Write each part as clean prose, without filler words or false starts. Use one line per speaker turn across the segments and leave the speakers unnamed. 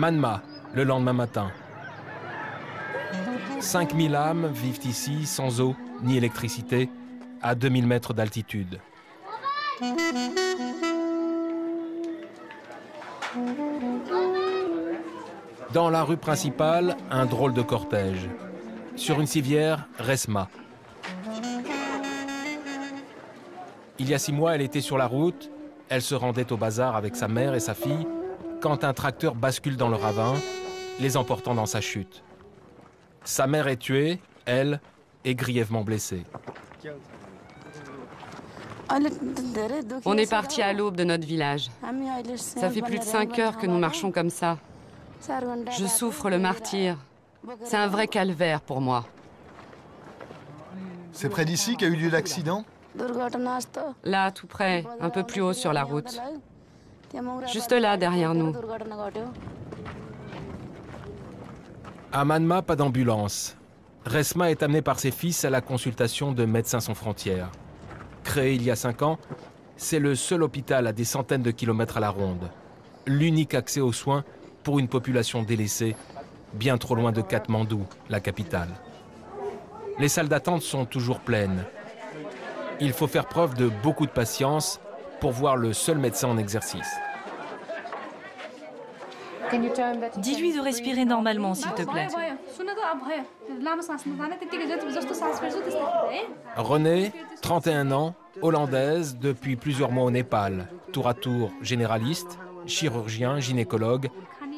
Manma, le lendemain matin. 5000 âmes vivent ici sans eau ni électricité, à 2000 mètres d'altitude. Dans la rue principale, un drôle de cortège. Sur une civière, Resma. Il y a 6 mois, elle était sur la route. Elle se rendait au bazar avec sa mère et sa fille quand un tracteur bascule dans le ravin, les emportant dans sa chute. Sa mère est tuée, elle est grièvement blessée.
On est parti à l'aube de notre village. Ça fait plus de 5 heures que nous marchons comme ça. Je souffre le martyre. C'est un vrai calvaire pour moi.
C'est près d'ici qu'a eu lieu l'accident?
Là, tout près, un peu plus haut sur la route. Juste là, derrière nous.
À Manma, pas d'ambulance. Resma est amenée par ses fils à la consultation de Médecins sans frontières. Créé il y a 5 ans, c'est le seul hôpital à des centaines de kilomètres à la ronde. L'unique accès aux soins pour une population délaissée, bien trop loin de Katmandou, la capitale. Les salles d'attente sont toujours pleines. Il faut faire preuve de beaucoup de patience pour voir le seul médecin en exercice.
Dis-lui de respirer normalement, s'il te plaît.
Renée, 31 ans, hollandaise, depuis plusieurs mois au Népal. Tour à tour généraliste, chirurgien, gynécologue.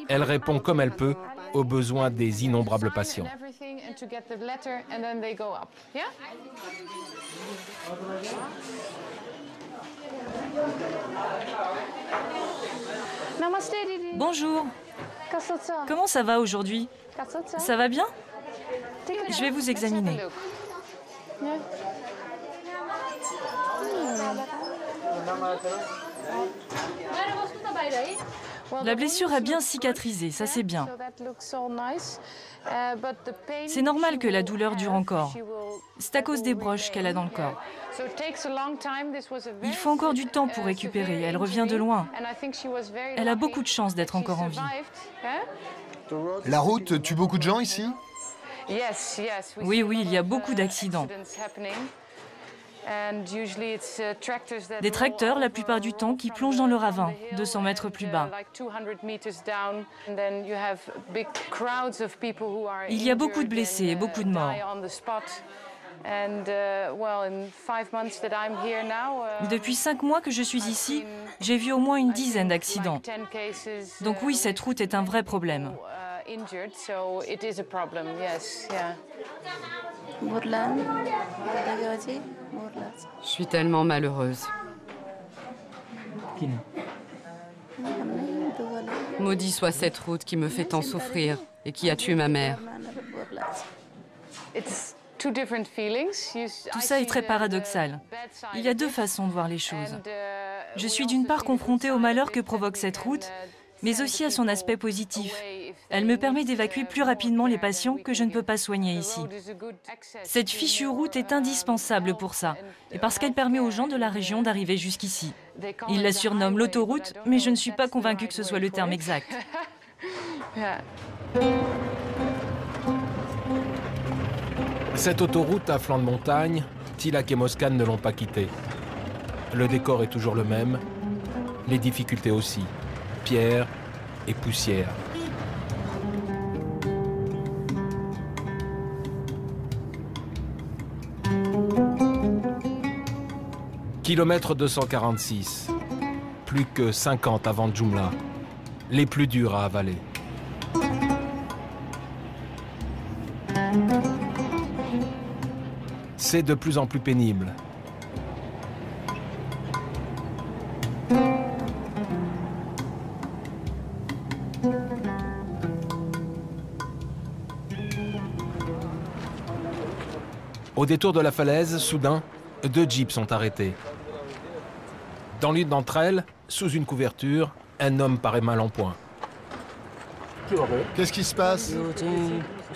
Elle répond comme elle peut aux besoins des innombrables patients.
Bonjour. Comment ça va aujourd'hui? Ça va bien? Je vais vous examiner. La blessure a bien cicatrisé, ça c'est bien. C'est normal que la douleur dure encore. C'est à cause des broches qu'elle a dans le corps. Il faut encore du temps pour récupérer, elle revient de loin. Elle a beaucoup de chance d'être encore en vie.
La route tue beaucoup de gens ici?
Oui, il y a beaucoup d'accidents. Des tracteurs, la plupart du temps, qui plongent dans le ravin, 200 mètres plus bas. Il y a beaucoup de blessés et beaucoup de morts. Depuis 5 mois que je suis ici, j'ai vu au moins une dizaine d'accidents. Donc oui, cette route est un vrai problème.
Je suis tellement malheureuse. Maudit soit cette route qui me fait tant souffrir et qui a tué ma mère.
Tout ça est très paradoxal. Il y a 2 façons de voir les choses. Je suis d'une part confrontée au malheur que provoque cette route, mais aussi à son aspect positif. Elle me permet d'évacuer plus rapidement les patients que je ne peux pas soigner ici. Cette fichue route est indispensable pour ça, et parce qu'elle permet aux gens de la région d'arriver jusqu'ici. Ils la surnomment l'autoroute, mais je ne suis pas convaincue que ce soit le terme exact.
Cette autoroute à flanc de montagne, Tilak et Moscan ne l'ont pas quittée. Le décor est toujours le même, les difficultés aussi. Pierre et poussière. Kilomètre 246. Plus que 50 avant Djoumla. Les plus durs à avaler. C'est de plus en plus pénible. Au détour de la falaise, soudain, 2 jeeps sont arrêtés. Dans l'une d'entre elles, sous une couverture, un homme paraît mal en point.
Qu'est-ce qui se passe?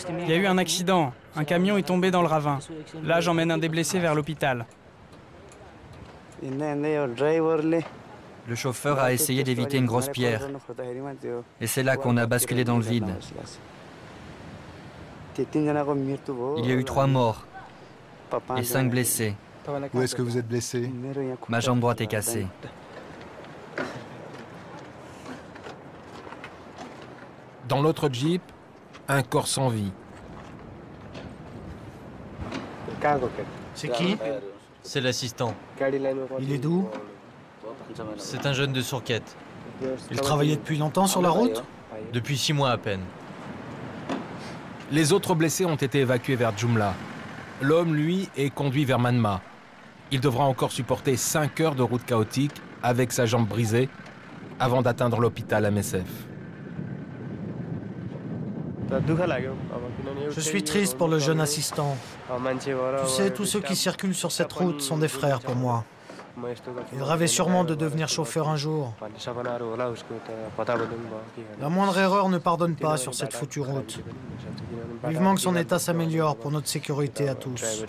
Il y a eu un accident. Un camion est tombé dans le ravin. Là, j'emmène un des blessés vers l'hôpital.
Le
Le chauffeur a essayé d'éviter une grosse pierre. Et c'est là qu'on a basculé dans le vide. Il y a eu 3 morts et 5 blessés.
Où est-ce que vous êtes blessé?
Ma jambe droite est cassée.
Dans l'autre Jeep, un corps sans vie.
C'est qui?
C'est l'assistant.
Il est d'où?
C'est un jeune de Sourquette.
Il travaillait depuis longtemps sur la route?
Depuis 6 mois à peine.
Les autres blessés ont été évacués vers Jumla. L'homme, lui, est conduit vers Manma. Il devra encore supporter 5 heures de route chaotique avec sa jambe brisée avant d'atteindre l'hôpital MSF.
Je suis triste pour le jeune assistant. Tu sais, tous ceux qui circulent sur cette route sont des frères pour moi. Il rêvait sûrement de devenir chauffeur un jour. La moindre erreur ne pardonne pas sur cette foutue route. Vivement que son état s'améliore pour notre sécurité à tous.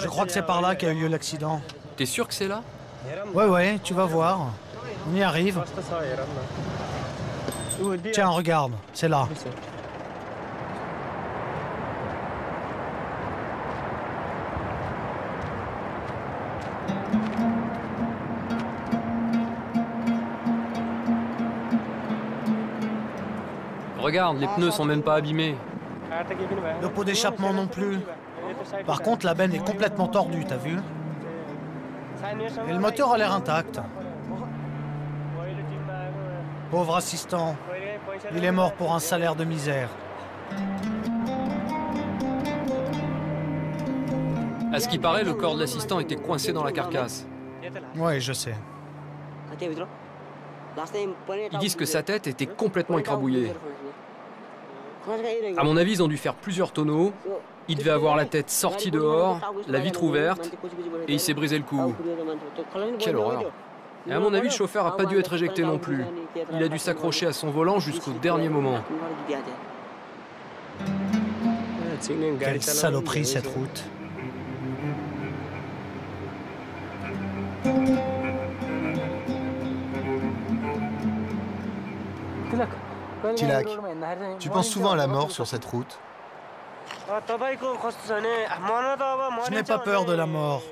Je crois que c'est par là qu'a eu lieu l'accident.
T'es sûr que c'est là?
Ouais, tu vas voir. On y arrive. Tiens, regarde, c'est là.
Regarde, les pneus sont même pas abîmés.
Le pot d'échappement non plus. Par contre, la benne est complètement tordue, t'as vu? Et le moteur a l'air intact. Pauvre assistant. Il est mort pour un salaire de misère.
À ce qui paraît, le corps de l'assistant était coincé dans la carcasse.
Ouais, je sais.
Ils disent que sa tête était complètement écrabouillée. À mon avis, ils ont dû faire plusieurs tonneaux. Il devait avoir la tête sortie dehors, la vitre ouverte, et il s'est brisé le cou. Quelle horreur. Et à mon avis, le chauffeur n'a pas dû être éjecté non plus. Il a dû s'accrocher à son volant jusqu'au dernier moment.
Quelle saloperie cette route.
Tilak, tu penses souvent à la mort sur cette route?
Je n'ai pas peur de la mort.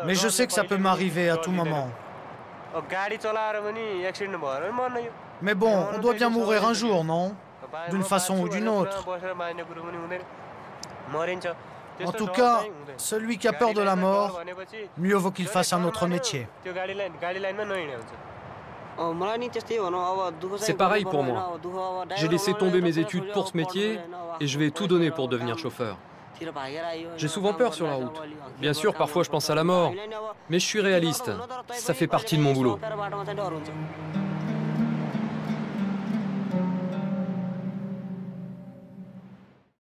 Mais je sais que ça peut m'arriver à tout moment. Mais bon, on doit bien mourir un jour, non? D'une façon ou d'une autre. En tout cas, celui qui a peur de la mort, mieux vaut qu'il fasse un autre métier.
C'est pareil pour moi. J'ai laissé tomber mes études pour ce métier et je vais tout donner pour devenir chauffeur. J'ai souvent peur sur la route. Bien sûr, parfois je pense à la mort, mais je suis réaliste. Ça fait partie de mon boulot.